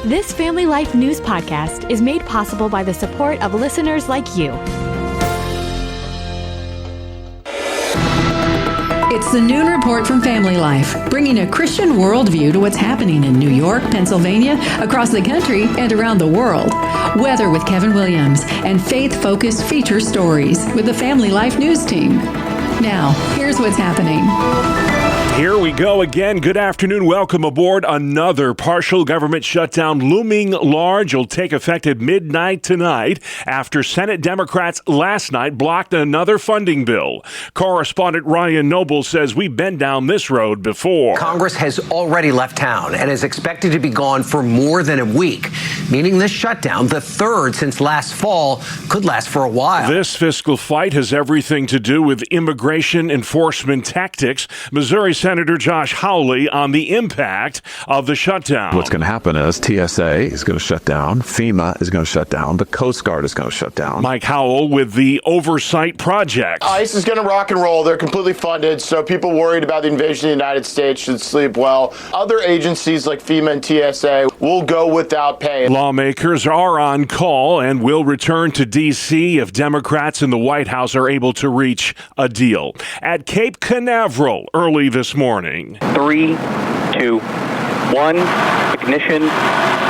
This Family Life News podcast is made possible by the support of listeners like you. It's the Noon Report from Family Life, bringing a Christian worldview to what's happening in New York, Pennsylvania, across the country, and around the world. Weather with Kevin Williams, and faith-focused feature stories with the Family Life News team. Now, here's what's happening. Here we go again. Good afternoon. Welcome aboard. Another partial government shutdown looming large will take effect at midnight tonight after Senate Democrats last night blocked another funding bill. Correspondent Ryan Noble says we've been down this road before. Congress has already left town and is expected to be gone for more than a week, meaning this shutdown, the third since last fall, could last for a while. This fiscal fight has everything to do with immigration enforcement tactics. Missouri Senator Josh Hawley on the impact of the shutdown. What's going to happen is TSA is going to shut down, FEMA is going to shut down, the Coast Guard is going to shut down. Mike Howell with the Oversight Project. ICE is going to rock and roll. They're completely funded, so people worried about the invasion of the United States should sleep well. Other agencies like FEMA and TSA will go without pay. Lawmakers are on call and will return to D.C. if Democrats in the White House are able to reach a deal. At Cape Canaveral early this morning. 3, 2, 1, ignition,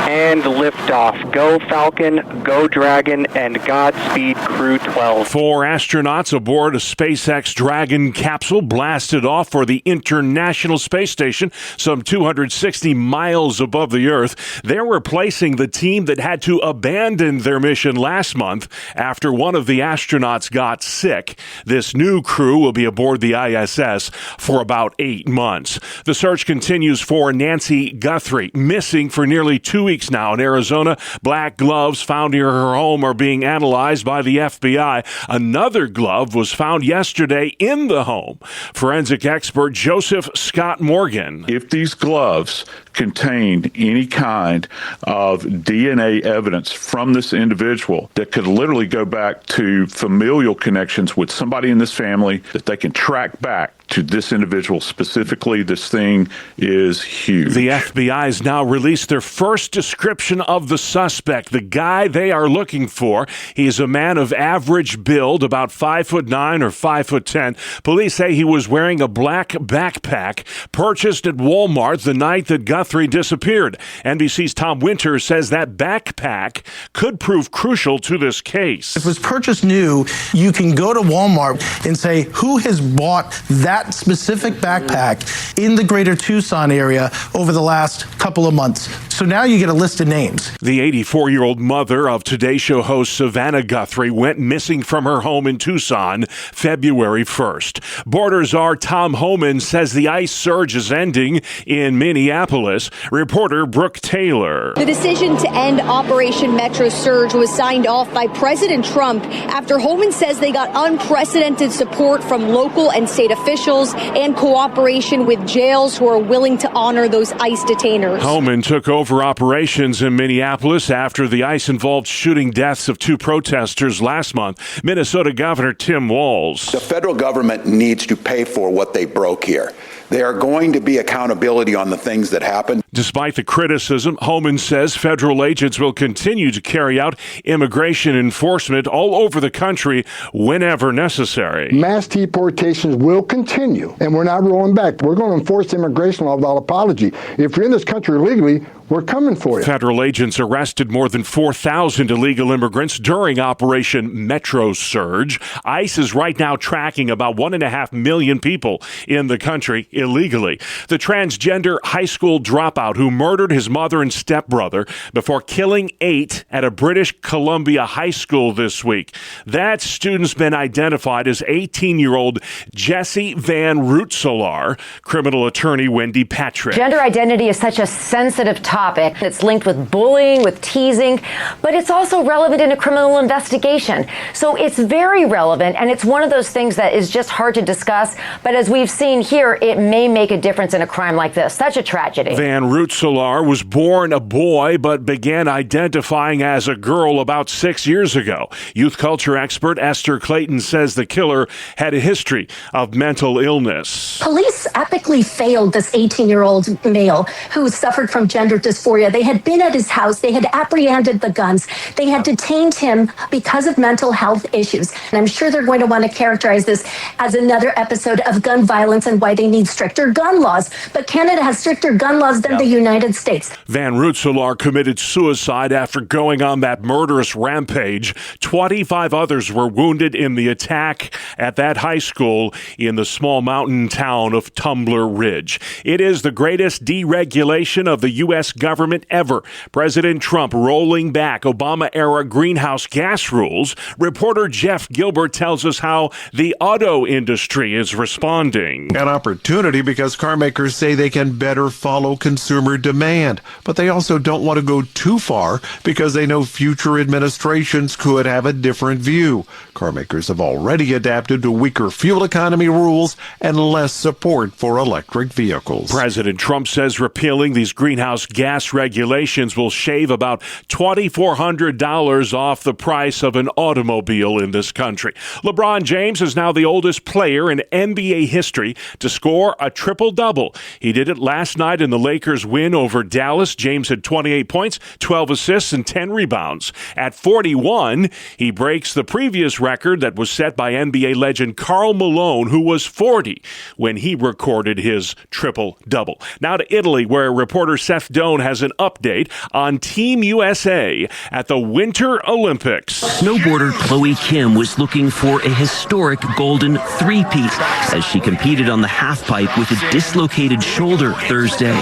and liftoff. Go Falcon, go Dragon, and Godspeed Crew 12. 4 astronauts aboard a SpaceX Dragon capsule blasted off for the International Space Station, some 260 miles above the Earth. They're replacing the team that had to abandon their mission last month after one of the astronauts got sick. This new crew will be aboard the ISS for about 8 months. The search continues for Nancy Guthrie, missing for nearly 2 weeks now in Arizona. Black gloves found near her home are being analyzed by the FBI. Another glove was found yesterday in the home. Forensic expert Joseph Scott Morgan. If these gloves contained any kind of DNA evidence from this individual that could literally go back to familial connections with somebody in this family that they can track back to this individual specifically, this thing is huge. The FBI has now released their first description of the suspect, the guy they are looking for. He is a man of average build, about 5'9" or 5'10". Police say he was wearing a black backpack purchased at Walmart the night that Guthrie disappeared. NBC's Tom Winters says that backpack could prove crucial to this case. If it was purchased new, you can go to Walmart and say, who has bought that specific backpack in the greater Tucson area over the last couple of months? So now you get a list of names. The 84-year-old mother of Today Show host Savannah Guthrie went missing from her home in Tucson February 1st. Border czar Tom Homan says the ICE surge is ending in Minneapolis. Reporter Brooke Taylor. The decision to end Operation Metro Surge was signed off by President Trump after Homan says they got unprecedented support from local and state officials and cooperation with jails who are willing to honor those ICE detainers. Homan took over operations in Minneapolis after the ICE-involved shooting deaths of 2 protesters last month. Minnesota Governor Tim Walz. The federal government needs to pay for what they broke here. There are going to be accountability on the things that happened. Despite the criticism, Homan says federal agents will continue to carry out immigration enforcement all over the country whenever necessary. Mass deportations will continue, and we're not rolling back. We're going to enforce immigration law without apology. If you're in this country illegally, we're coming for you. Federal agents arrested more than 4,000 illegal immigrants during Operation Metro Surge. ICE is right now tracking about 1.5 million people in the country illegally. The transgender high school dropout who murdered his mother and stepbrother before killing 8 at a British Columbia high school this week. That student's been identified as 18-year-old Jesse Van Rootselaar. Criminal attorney Wendy Patrick. Gender identity is such a sensitive topic. It's linked with bullying, with teasing, but it's also relevant in a criminal investigation. So it's very relevant, and it's one of those things that is just hard to discuss. But as we've seen here, it may make a difference in a crime like this. Such a tragedy. Van Rootselaar was born a boy, but began identifying as a girl about 6 years ago. Youth culture expert Esther Clayton says the killer had a history of mental illness. Police epically failed this 18-year-old male who suffered from gender dysphoria. They had been at his house. They had apprehended the guns. They had detained him because of mental health issues. And I'm sure they're going to want to characterize this as another episode of gun violence and why they need stricter gun laws. But Canada has stricter gun laws than the United States. Van Rootselaar committed suicide after going on that murderous rampage. 25 others were wounded in the attack at that high school in the small mountain town of Tumbler Ridge. It is the greatest deregulation of the U.S. government ever. President Trump rolling back Obama-era greenhouse gas rules. Reporter Jeff Gilbert tells us how the auto industry is responding. An opportunity because car makers say they can better follow consumer demand, but they also don't want to go too far because they know future administrations could have a different view. Car makers have already adapted to weaker fuel economy rules and less support for electric vehicles. President Trump says repealing these greenhouse gas regulations will shave about $2,400 off the price of an automobile in this country. LeBron James is now the oldest player in NBA history to score a triple-double. He did it last night in the Lakers' win over Dallas. James had 28 points, 12 assists, and 10 rebounds. At 41, he breaks the previous record that was set by NBA legend Karl Malone, who was 40 when he recorded his triple-double. Now to Italy, where reporter Seth Doan has an update on Team USA at the Winter Olympics. Snowboarder Chloe Kim was looking for a historic golden three-peat as she competed on the halfpipe with a dislocated shoulder Thursday.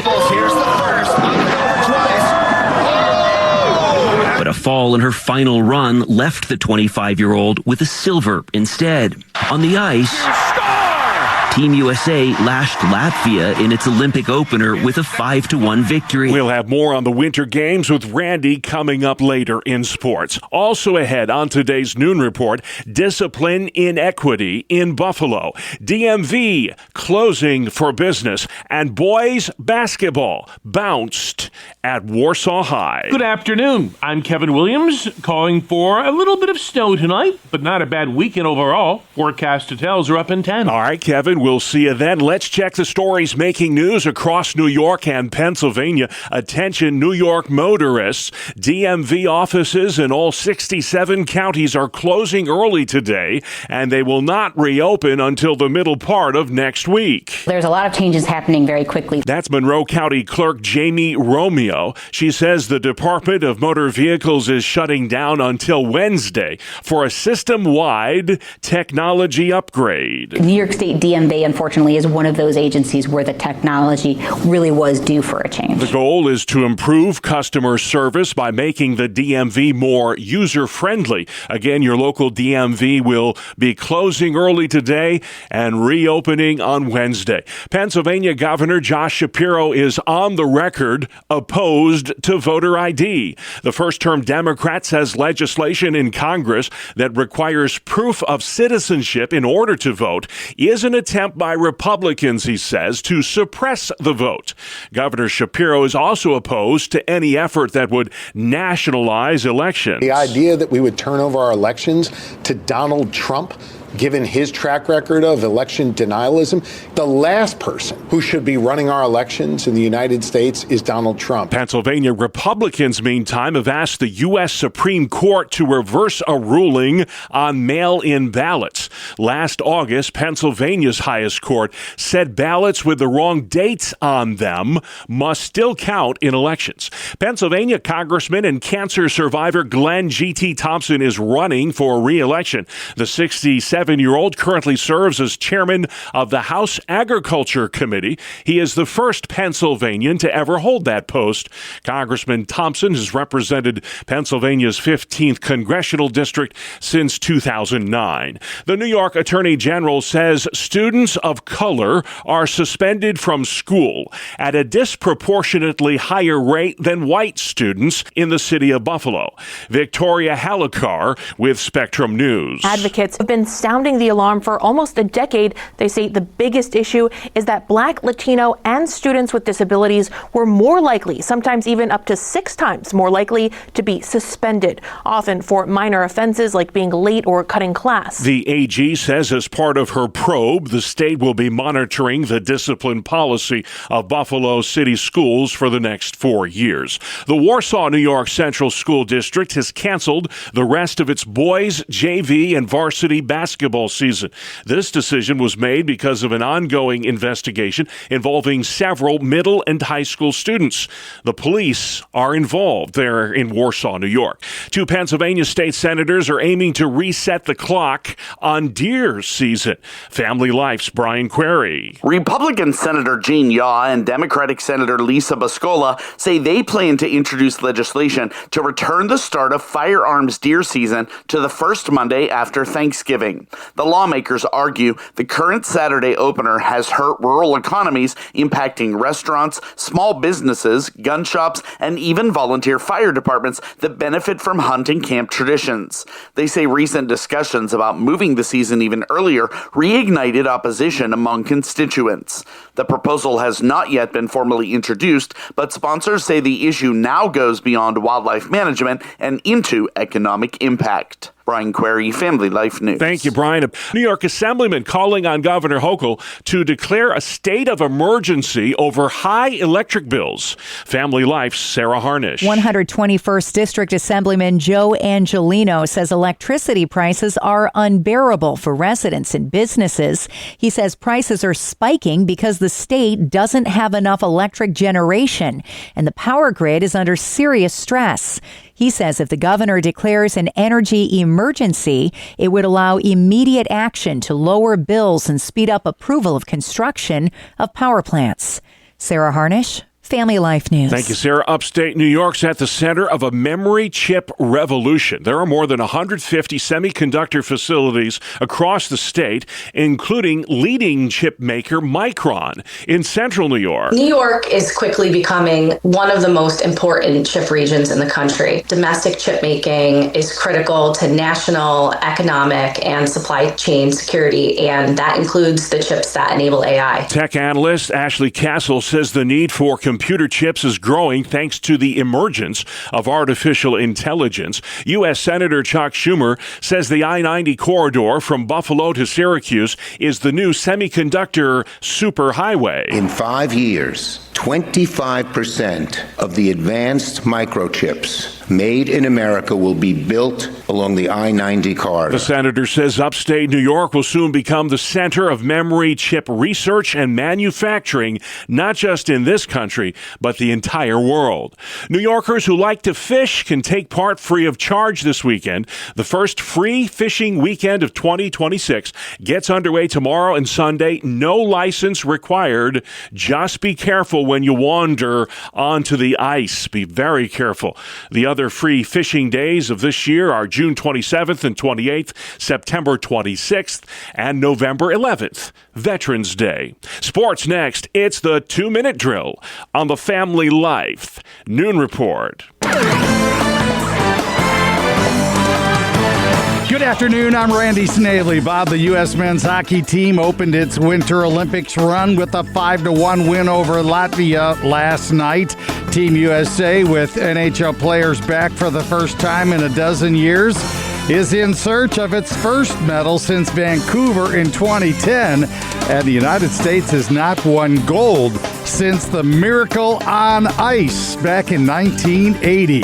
But a fall in her final run left the 25-year-old with a silver instead. On the ice, Team USA lashed Latvia in its Olympic opener with a 5-1 victory. We'll have more on the Winter Games with Randy coming up later in sports. Also ahead on today's Noon Report, discipline inequity in Buffalo, DMV closing for business, and boys basketball bounced at Warsaw High. Good afternoon. I'm Kevin Williams, calling for a little bit of snow tonight, but not a bad weekend overall. Forecast hotels are up in 10. All right, Kevin. We'll see you then. Let's check the stories making news across New York and Pennsylvania. Attention, New York motorists. DMV offices in all 67 counties are closing early today, and they will not reopen until the middle part of next week. There's a lot of changes happening very quickly. That's Monroe County Clerk Jamie Romeo. She says the Department of Motor Vehicles is shutting down until Wednesday for a system-wide technology upgrade. New York State DMV, unfortunately, is one of those agencies where the technology really was due for a change. The goal is to improve customer service by making the DMV more user-friendly. Again, your local DMV will be closing early today and reopening on Wednesday. Pennsylvania Governor Josh Shapiro is on the record opposed to voter ID. The first-term Democrat says legislation in Congress that requires proof of citizenship in order to vote is an attempt by Republicans, he says, to suppress the vote. Governor Shapiro is also opposed to any effort that would nationalize elections. The idea that we would turn over our elections to Donald Trump, given his track record of election denialism, the last person who should be running our elections in the United States is Donald Trump. Pennsylvania Republicans, meantime, have asked the U.S. Supreme Court to reverse a ruling on mail-in ballots. Last August, Pennsylvania's highest court said ballots with the wrong dates on them must still count in elections. Pennsylvania Congressman and cancer survivor Glenn G.T. Thompson is running for re-election. The 67-year-old currently serves as chairman of the House Agriculture Committee. He is the first Pennsylvanian to ever hold that post. Congressman Thompson has represented Pennsylvania's 15th congressional district since 2009. The New York Attorney General says students of color are suspended from school at a disproportionately higher rate than white students in the city of Buffalo. Victoria Halakar with Spectrum News. Advocates have been sounding sounding the alarm for almost a decade. They say the biggest issue is that Black, Latino, and students with disabilities were more likely, sometimes even up to 6 times more likely, to be suspended, often for minor offenses like being late or cutting class. The AG says as part of her probe, the state will be monitoring the discipline policy of Buffalo City schools for the next 4 years. The Warsaw, New York Central School District has canceled the rest of its boys, JV, and varsity basketball season. This decision was made because of an ongoing investigation involving several middle and high school students. The police are involved there in Warsaw, New York. 2 Pennsylvania state senators are aiming to reset the clock on deer season. Family Life's Brian Query. Republican Senator Gene Yaw and Democratic Senator Lisa Boscola say they plan to introduce legislation to return the start of firearms deer season to the first Monday after Thanksgiving. The lawmakers argue the current Saturday opener has hurt rural economies, impacting restaurants, small businesses, gun shops, and even volunteer fire departments that benefit from hunting camp traditions. They say recent discussions about moving the season even earlier reignited opposition among constituents. The proposal has not yet been formally introduced, but sponsors say the issue now goes beyond wildlife management and into economic impact. Brian Query, Family Life News. Thank you, Brian. New York Assemblyman calling on Governor Hochul to declare a state of emergency over high electric bills. Family Life's Sarah Harnish. 121st District Assemblyman Joe Angelino says electricity prices are unbearable for residents and businesses. He says prices are spiking because the state doesn't have enough electric generation and the power grid is under serious stress. He says if the governor declares an energy emergency, it would allow immediate action to lower bills and speed up approval of construction of power plants. Sarah Harnish, Family Life News. Thank you, Sarah. Upstate New York's at the center of a memory chip revolution. There are more than 150 semiconductor facilities across the state, including leading chip maker Micron in central New York. New York is quickly becoming one of the most important chip regions in the country. Domestic chip making is critical to national economic and supply chain security, and that includes the chips that enable AI. Tech analyst Ashley Castle says the need for computer chips is growing thanks to the emergence of artificial intelligence. U.S. Senator Chuck Schumer says the I-90 corridor from Buffalo to Syracuse is the new semiconductor superhighway. In 5 years, 25% of the advanced microchips made in America will be built along the I-90 corridor. The senator says upstate New York will soon become the center of memory chip research and manufacturing, not just in this country, but the entire world. New Yorkers who like to fish can take part free of charge this weekend. The first free fishing weekend of 2026 gets underway tomorrow and Sunday. No license required. Just be careful when you wander onto the ice. Be very careful. The other free fishing days of this year are June 27th and 28th, September 26th, and November 11th, Veterans Day. Sports next. It's the 2-minute drill on the Family Life Noon Report. Good afternoon, I'm Randy Snavely. Bob, the U.S. men's hockey team opened its Winter Olympics run with a 5-1 win over Latvia last night. Team USA, with NHL players back for the first time in a dozen years, is in search of its first medal since Vancouver in 2010, and the United States has not won gold since the Miracle on Ice back in 1980.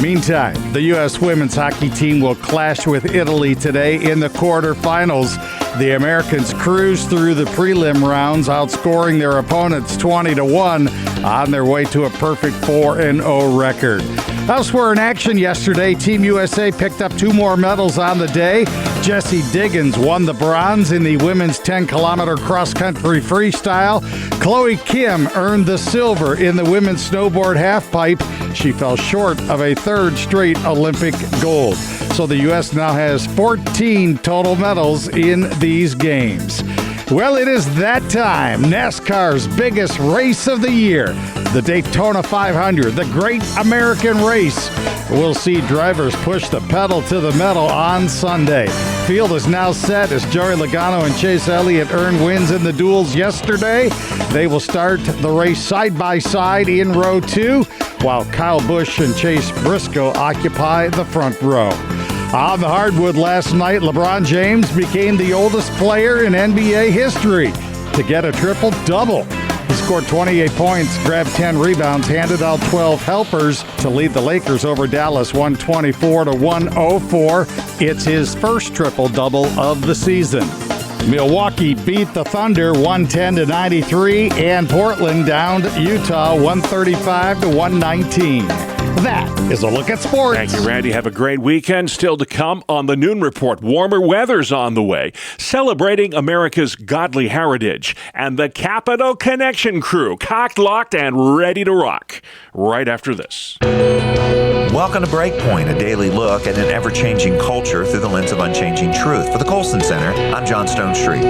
Meantime, the U.S. women's hockey team will clash with Italy today in the quarterfinals. The Americans cruise through the prelim rounds, outscoring their opponents 20-1 on their way to a perfect 4-0 record. Elsewhere in action yesterday, Team USA picked up 2 more medals on the day. Jessie Diggins won the bronze in the women's 10-kilometer cross-country freestyle. Chloe Kim earned the silver in the women's snowboard halfpipe. She fell short of a 3rd straight Olympic gold. So the U.S. now has 14 total medals in these games. Well, it is that time, NASCAR's biggest race of the year. the Daytona 500, the Great American Race. We'll see drivers push the pedal to the metal on Sunday. Field is now set as Joey Logano and Chase Elliott earned wins in the duels yesterday. They will start the race side by side in row 2, while Kyle Busch and Chase Briscoe occupy the front row. On the hardwood last night, LeBron James became the oldest player in NBA history to get a triple-double. He scored 28 points, grabbed 10 rebounds, handed out 12 helpers to lead the Lakers over Dallas 124-104. It's his first triple-double of the season. Milwaukee beat the Thunder 110-93, and Portland downed Utah 135-119. That is a look at sports. Thank you, Randy. Have a great weekend. Still to come on the Noon Report. Warmer weather's on the way. Celebrating America's godly heritage. And the Capitol Connection crew, cocked, locked, and ready to rock. Right after this. Welcome to Breakpoint, a daily look at an ever-changing culture through the lens of unchanging truth. For the Colson Center, I'm John Stonestreet.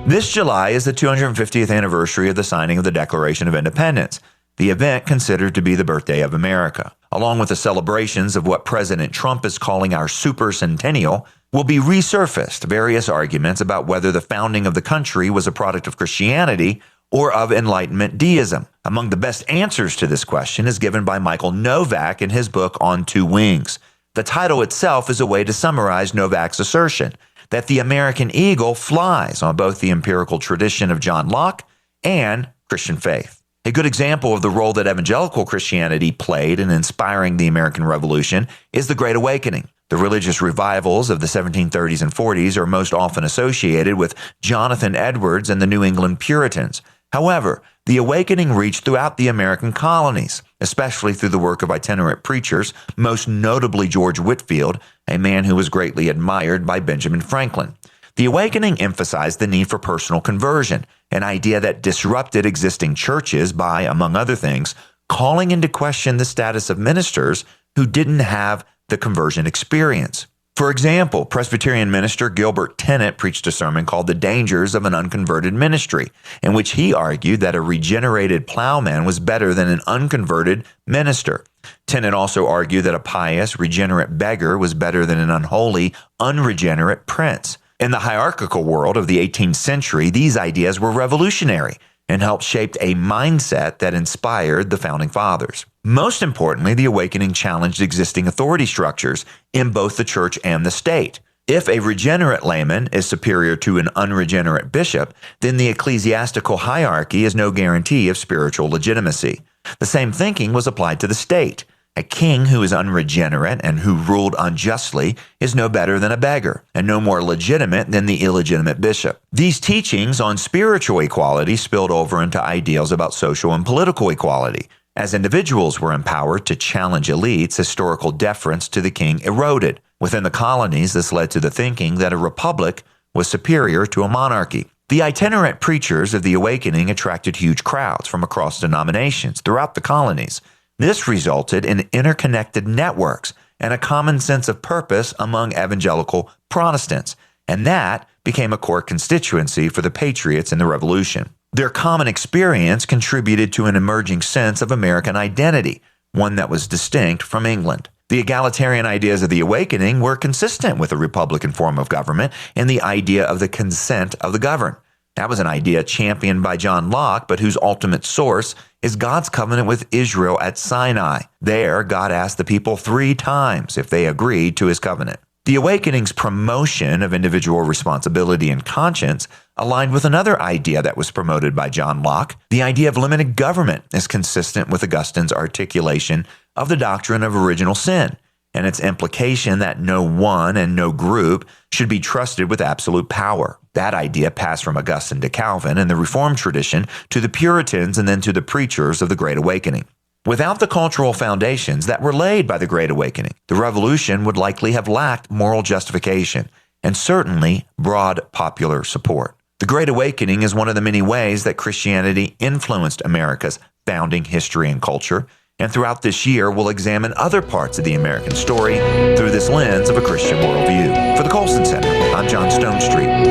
This July is the 250th anniversary of the signing of the Declaration of Independence, the event considered to be the birthday of America. Along with the celebrations of what President Trump is calling our super centennial, will be resurfaced various arguments about whether the founding of the country was a product of Christianity or of Enlightenment deism. Among the best answers to this question is given by Michael Novak in his book On Two Wings. The title itself is a way to summarize Novak's assertion that the American eagle flies on both the empirical tradition of John Locke and Christian faith. A good example of the role that evangelical Christianity played in inspiring the American Revolution is the Great Awakening. The religious revivals of the 1730s and 40s are most often associated with Jonathan Edwards and the New England Puritans. However, the awakening reached throughout the American colonies, especially through the work of itinerant preachers, most notably George Whitefield, a man who was greatly admired by Benjamin Franklin. The awakening emphasized the need for personal conversion, an idea that disrupted existing churches by, among other things, calling into question the status of ministers who didn't have the conversion experience. For example, Presbyterian minister Gilbert Tennent preached a sermon called The Dangers of an Unconverted Ministry, in which he argued that a regenerated plowman was better than an unconverted minister. Tennent also argued that a pious, regenerate beggar was better than an unholy, unregenerate prince. In the hierarchical world of the 18th century, these ideas were revolutionary and helped shape a mindset that inspired the Founding Fathers. Most importantly, the awakening challenged existing authority structures in both the church and the state. If a regenerate layman is superior to an unregenerate bishop, then the ecclesiastical hierarchy is no guarantee of spiritual legitimacy. The same thinking was applied to the state. A king who is unregenerate and who ruled unjustly is no better than a beggar, and no more legitimate than the illegitimate bishop. These teachings on spiritual equality spilled over into ideals about social and political equality. As individuals were empowered to challenge elites, historical deference to the king eroded. Within the colonies, this led to the thinking that a republic was superior to a monarchy. The itinerant preachers of the awakening attracted huge crowds from across denominations throughout the colonies. This resulted in interconnected networks and a common sense of purpose among evangelical Protestants, and that became a core constituency for the Patriots in the Revolution. Their common experience contributed to an emerging sense of American identity, one that was distinct from England. The egalitarian ideas of the awakening were consistent with a republican form of government and the idea of the consent of the governed. That was an idea championed by John Locke, but whose ultimate source is God's covenant with Israel at Sinai. There, God asked the people 3 times if they agreed to his covenant. The awakening's promotion of individual responsibility and conscience aligned with another idea that was promoted by John Locke. The idea of limited government is consistent with Augustine's articulation of the doctrine of original sin and its implication that no one and no group should be trusted with absolute power. That idea passed from Augustine to Calvin and the Reformed tradition to the Puritans and then to the preachers of the Great Awakening. Without the cultural foundations that were laid by the Great Awakening, the Revolution would likely have lacked moral justification and certainly broad popular support. The Great Awakening is one of the many ways that Christianity influenced America's founding history and culture, and throughout this year, we'll examine other parts of the American story through this lens of a Christian worldview. For the Colson Center, I'm John Stonestreet.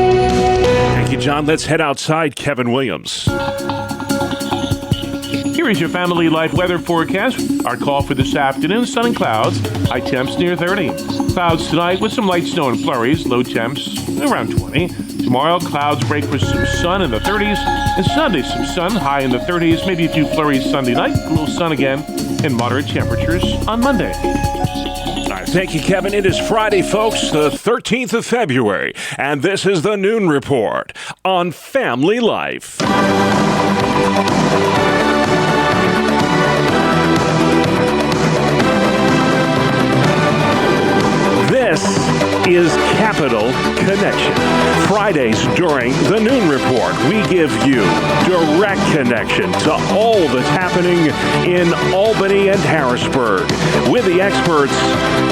Thank you, John. Let's head outside. Kevin Williams. Here's your Family Life weather forecast. Our call for this afternoon, sun and clouds, high temps near 30. Clouds tonight with some light snow and flurries, low temps around 20. Tomorrow, clouds break with some sun in the 30s. And Sunday, some sun, high in the 30s, maybe a few flurries Sunday night, a little sun again, and moderate temperatures on Monday. All right, thank you, Kevin. It is Friday, folks, the 13th of February, and this is the Noon Report on Family Life. This is Capital Connection. Fridays during the Noon Report, we give you direct connection to all that's happening in Albany and Harrisburg with the experts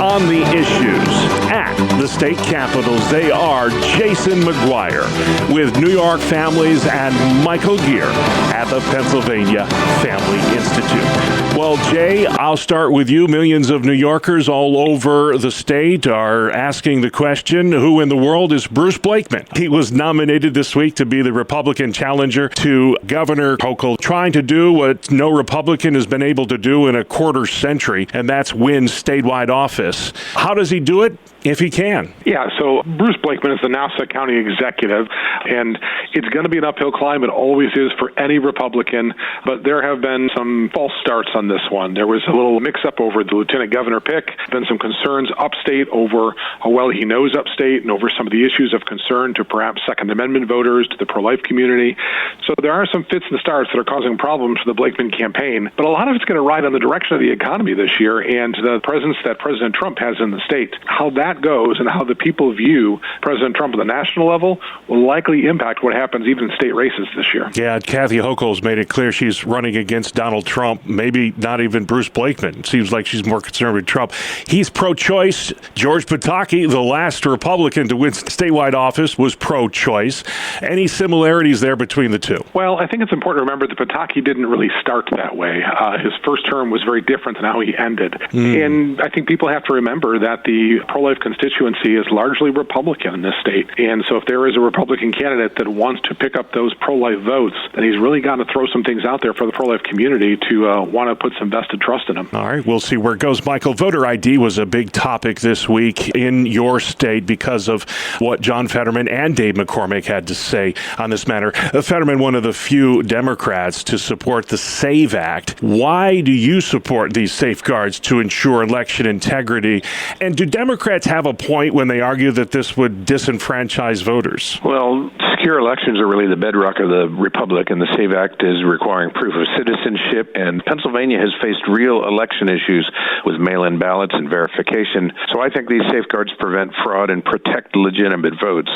on the issues at the state capitals. They are Jason McGuire with New York Families and Michael Gear at the Pennsylvania Family Institute. Well, Jay, I'll start with you. Millions of New Yorkers all over the state are asking the question, who in the world is Bruce Blakeman? He was nominated this week to be the Republican challenger to Governor Hochul, trying to do what no Republican has been able to do in a quarter century, and that's win statewide office. How does he do it? If he can. Yeah, so Bruce Blakeman is the Nassau County executive, and it's going to be an uphill climb. It always is for any Republican, but there have been some false starts on this one. There was a little mix-up over the lieutenant governor pick, been some concerns upstate over how well he knows upstate and over some of the issues of concern to perhaps Second Amendment voters, to the pro-life community. So there are some fits and starts that are causing problems for the Blakeman campaign, but a lot of it's going to ride on the direction of the economy this year and the presence that President Trump has in the state. How that goes and how the people view President Trump at the national level will likely impact what happens even in state races this year. Yeah, Kathy Hochul's made it clear she's running against Donald Trump, maybe not even Bruce Blakeman. It seems like she's more concerned with Trump. He's pro-choice. George Pataki, the last Republican to win statewide office, was pro-choice. Any similarities there between the two? Well, I think it's important to remember that Pataki didn't really start that way. His first term was very different than how he ended. And I think people have to remember that the pro-life constituency is largely Republican in this state. And so if there is a Republican candidate that wants to pick up those pro-life votes, then he's really got to throw some things out there for the pro-life community to want to put some vested trust in him. All right, we'll see where it goes. Michael, voter ID was a big topic this week in your state because of what John Fetterman and Dave McCormick had to say on this matter. Fetterman, one of the few Democrats to support the SAVE Act. Why do you support these safeguards to ensure election integrity? And do Democrats have a point when they argue that this would disenfranchise voters? Well, secure elections are really the bedrock of the republic, and the SAVE Act is requiring proof of citizenship, and Pennsylvania has faced real election issues with mail-in ballots and verification. So I think these safeguards prevent fraud and protect legitimate votes.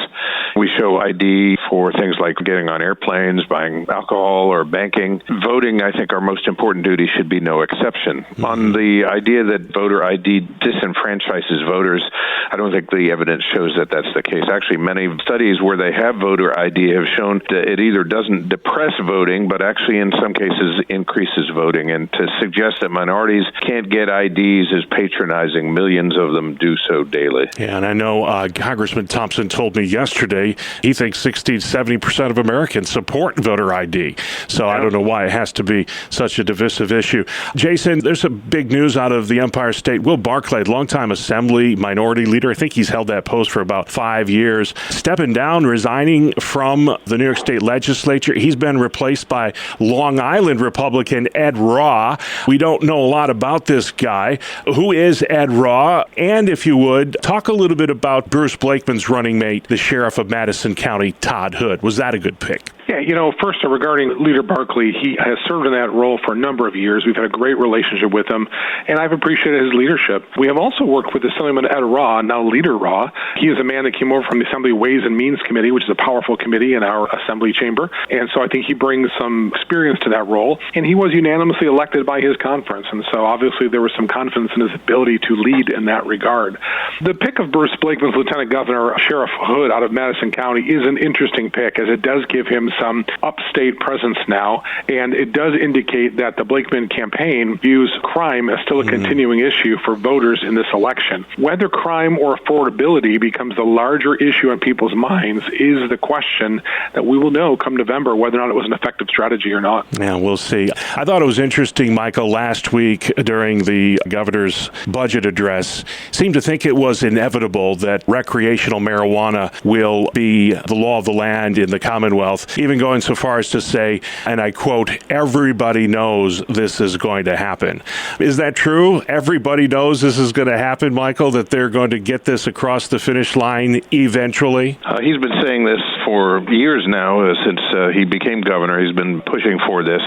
We show ID for things like getting on airplanes, buying alcohol, or banking. Voting, I think our most important duty should be no exception. On the idea that voter ID disenfranchises voters, I don't think the evidence shows that that's the case. Actually, many studies where they have voter ID have shown that it either doesn't depress voting, but actually in some cases increases voting. And to suggest that minorities can't get IDs is patronizing. Millions of them do so daily. Yeah, and I know Congressman Thompson told me yesterday he thinks 60 to 70% of Americans support voter ID. So I don't know why it has to be such a divisive issue. Jason, there's some big news out of the Empire State. Will Barclay, longtime Assembly minority leader, I think he's held that post for about 5 years, stepping down, resigning from the New York State Legislature. He's been replaced by Long Island Republican Ed Raw. We don't know a lot about this guy. Who is Ed Raw? And if you would, talk a little bit about Bruce Blakeman's running mate, the sheriff of Madison County, Todd Hood. Was that a good pick? Yeah, first regarding Leader Barkley, he has served in that role for a number of years. We've had a great relationship with him, and I've appreciated his leadership. We have also worked with Assemblyman Ed Raw, now Leader Raw. He is a man that came over from the Assembly Ways and Means Committee, which is a powerful committee in our Assembly chamber, and so I think he brings some experience to that role, and he was unanimously elected by his conference, and so obviously there was some confidence in his ability to lead in that regard. The pick of Bruce Blakeman's Lieutenant Governor Sheriff Hood out of Madison County is an interesting pick, as it does give him upstate presence now, and it does indicate that the Blakeman campaign views crime as still a continuing issue for voters in this election. Whether crime or affordability becomes the larger issue on people's minds is the question that we will know come November whether or not it was an effective strategy or not. Yeah, we'll see. I thought it was interesting, Michael, last week during the governor's budget address, seemed to think it was inevitable that recreational marijuana will be the law of the land in the Commonwealth, even going so far as to say, and I quote, everybody knows this is going to happen. Is that true? Everybody knows this is going to happen, Michael, that they're going to get this across the finish line eventually? He's been saying this for years now, since he became governor. He's been pushing for this.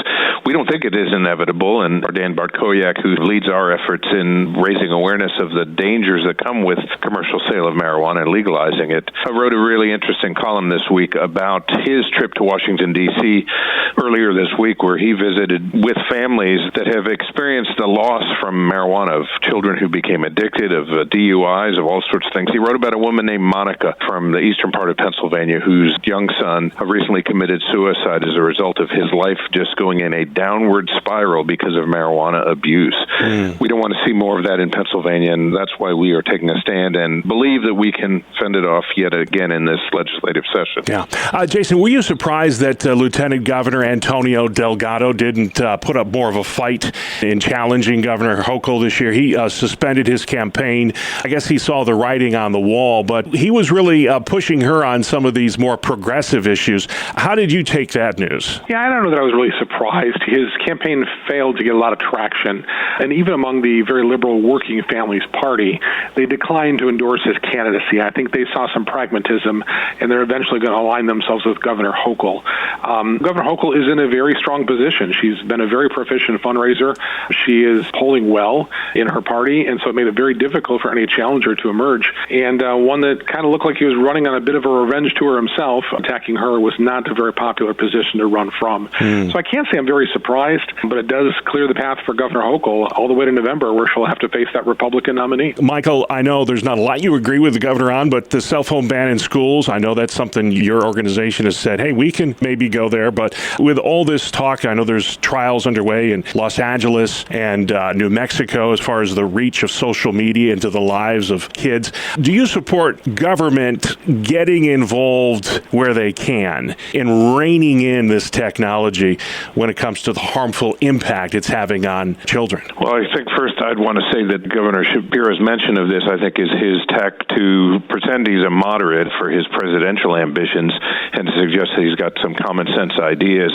We don't think it is inevitable, and Dan Bartkowiak, who leads our efforts in raising awareness of the dangers that come with commercial sale of marijuana and legalizing it, wrote a really interesting column this week about his trip to Washington, D.C. earlier this week, where he visited with families that have experienced the loss from marijuana, of children who became addicted, of DUIs, of all sorts of things. He wrote about a woman named Monica from the eastern part of Pennsylvania whose young son recently committed suicide as a result of his life just going in a downward spiral because of marijuana abuse. We don't want to see more of that in Pennsylvania, and that's why we are taking a stand and believe that we can fend it off yet again in this legislative session. Yeah. Jason, were you surprised that Lieutenant Governor Antonio Delgado didn't put up more of a fight in challenging Governor Hochul this year? He suspended his campaign. I guess he saw the writing on the wall, but he was really pushing her on some of these more progressive issues. How did you take that news? Yeah, I don't know that I was really surprised. His campaign failed to get a lot of traction, and even among the very liberal Working Families Party, they declined to endorse his candidacy. I think they saw some pragmatism, and they're eventually going to align themselves with Governor Hochul. Governor Hochul is in a very strong position. She's been a very proficient fundraiser. She is polling well in her party, and so it made it very difficult for any challenger to emerge. And one that kind of looked like he was running on a bit of a revenge tour himself, attacking her, was not a very popular position to run from. So I can't say I'm very surprised, but it does clear the path for Governor Hochul all the way to November, where she'll have to face that Republican nominee. Michael, I know there's not a lot you agree with the governor on, but the cell phone ban in schools, I know that's something your organization has said, hey, we can maybe go there. But with all this talk, I know there's trials underway in Los Angeles and New Mexico as far as the reach of social media into the lives of kids. Do you support government getting involved where they can in reining in this technology when it comes to the harmful impact it's having on children? Well, I think first I'd want to say that Governor Shapiro's mention of this, I think, is his tack to pretend he's a moderate for his presidential ambitions and to suggest that he's got some common sense ideas.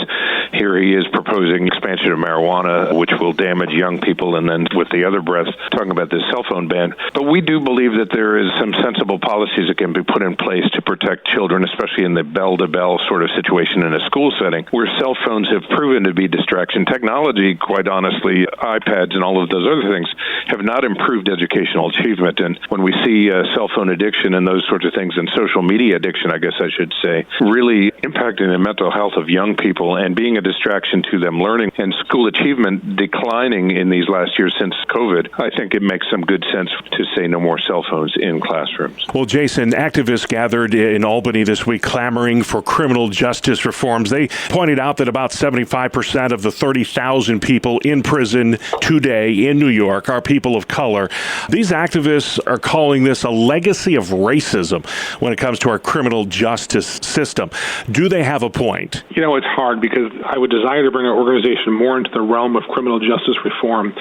Here he is proposing expansion of marijuana, which will damage young people, and then with the other breath talking about this cell phone ban. But we do believe that there is some sensible policies that can be put in place to protect children, especially in the bell-to-bell sort of situation in a school setting, where cell phones have proven to be distraction. Technology, quite honestly, iPads and all of those other things, have not improved educational achievement. And when we see cell phone addiction and those sorts of things, and social media addiction, I guess I should say, really impacting the mental health of young people and being a distraction to them learning, and school achievement declining in these last years since COVID, I think it makes some good sense to say no more cell phones in classrooms. Well, Jason, activists gathered in Albany this week clamoring for criminal justice reforms. They pointed out that about 75% of the 30,000 people in prison today in New York are people of color. These activists are calling this a legacy of racism when it comes to our criminal justice system. Do they have a point? You know, it's hard because I would desire to bring our organization more into the realm of criminal justice reform,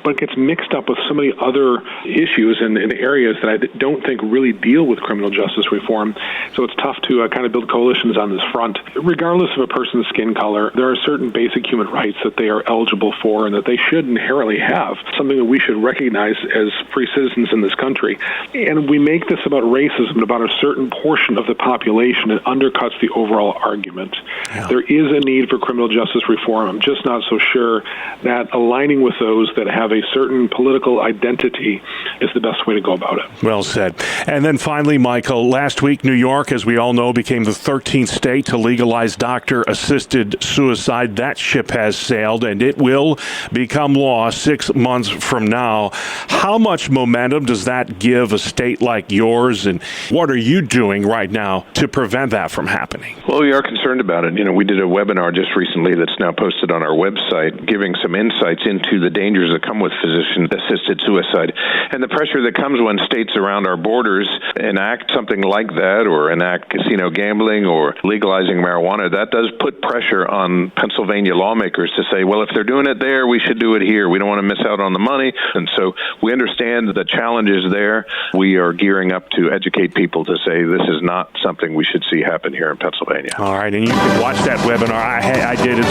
but it gets mixed up with so many other issues in areas that I don't think really deal with criminal justice reform. So it's tough to kind of build coalitions on this front. Regardless of a person's skin color, there are certain basic human rights that they are eligible for and that they should inherently have, something that we should recognize as free citizens in this country. And we make this about racism, about a certain portion of the population. It undercuts the overall argument. Yeah. There is a need for criminal justice reform. I'm just not so sure that aligning with those that have a certain political identity is the best way to go about it. Well said. And then finally, Michael, last week, New York, as we all know, became the 13th state to legalize doctor-assisted suicide. That ship has sailed, and it will become law 6 months from now. How much momentum does that give a state like yours, and what are you doing right now to prevent that from happening? Well, we are concerned about it. We did a webinar just recently that's now posted on our website, giving some insights into the dangers that come with physician-assisted suicide and the pressure that comes when states around our borders enact something like that, or enact casino gambling or legalizing marijuana. That does put pressure on Pennsylvania lawmakers to say, well, if they're doing it there, we should do it here. We don't want to miss out on the money. And so we understand the challenges there. We are gearing up to educate people to say this is not something we should see happen here in Pennsylvania. All right, and you can watch that webinar. I did. It's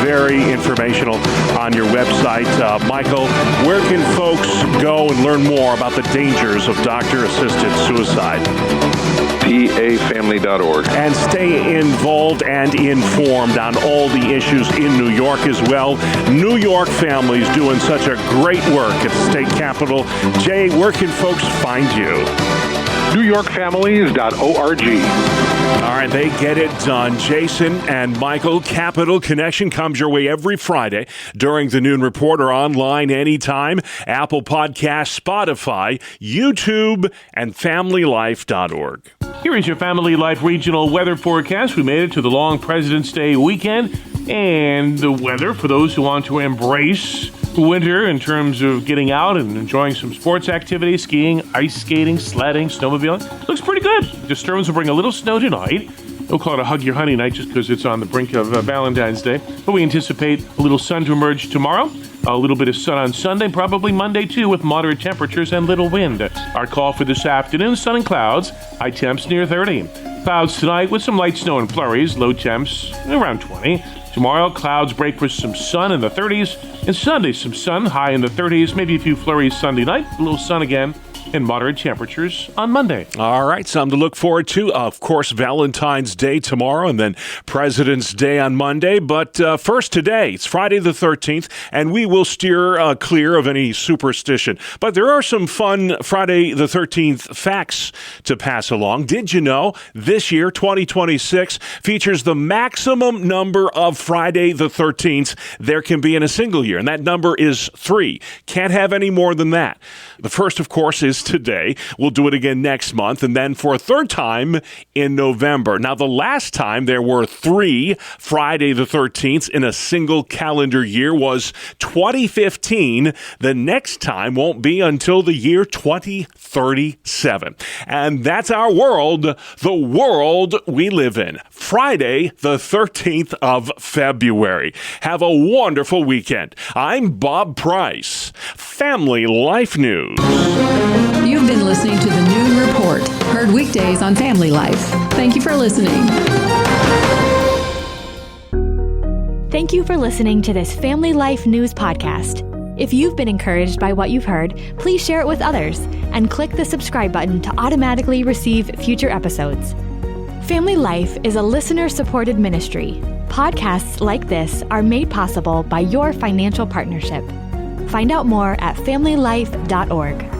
very informational on your website. Michael, where can folks go and learn more about the dangers of doctor-assisted suicide? PAFamily.org. And stay involved and informed on all the issues in New York as well. New York families doing such a great work at the state capitol. Jay, where can folks find you? NewYorkFamilies.org. All right, they get it done. Jason and Michael, Capital Connection comes your way every Friday during the Noon Report or online anytime. Apple Podcasts, Spotify, YouTube, and FamilyLife.org. Here is your Family Life regional weather forecast. We made it to the long President's Day weekend, and the weather for those who want to embrace winter in terms of getting out and enjoying some sports activities, skiing, ice skating, sledding, snowmobiling, looks pretty good. Disturbance will bring a little snow tonight. We'll call it a hug your honey night just because it's on the brink of Valentine's Day. But we anticipate a little sun to emerge tomorrow, a little bit of sun on Sunday, probably Monday too, with moderate temperatures and little wind. Our call for this afternoon, sun and clouds, high temps near 30. Clouds tonight with some light snow and flurries, low temps around 20. Tomorrow, clouds break with some sun in the 30s. And Sunday, some sun, high in the 30s. Maybe a few flurries Sunday night, a little sun again, and moderate temperatures on Monday. All right, something to look forward to. Of course, Valentine's Day tomorrow and then President's Day on Monday. But first today, it's Friday the 13th, and we will steer clear of any superstition. But there are some fun Friday the 13th facts to pass along. Did you know this year, 2026, features the maximum number of Friday the 13th there can be in a single year, and that number is 3. Can't have any more than that. The first, of course, is today. We'll do it again next month, and then for a third time in November. Now, the last time there were 3 Friday the 13th in a single calendar year was 2015. The next time won't be until the year 2037. And that's our world, the world we live in. Friday the 13th of February. Have a wonderful weekend. I'm Bob Price, Family Life News. You've been listening to the Noon Report, heard weekdays on Family Life. Thank you for listening. Thank you for listening to this Family Life News podcast. If you've been encouraged by what you've heard, please share it with others and click the subscribe button to automatically receive future episodes. Family Life is a listener-supported ministry. Podcasts like this are made possible by your financial partnership. Find out more at FamilyLife.org.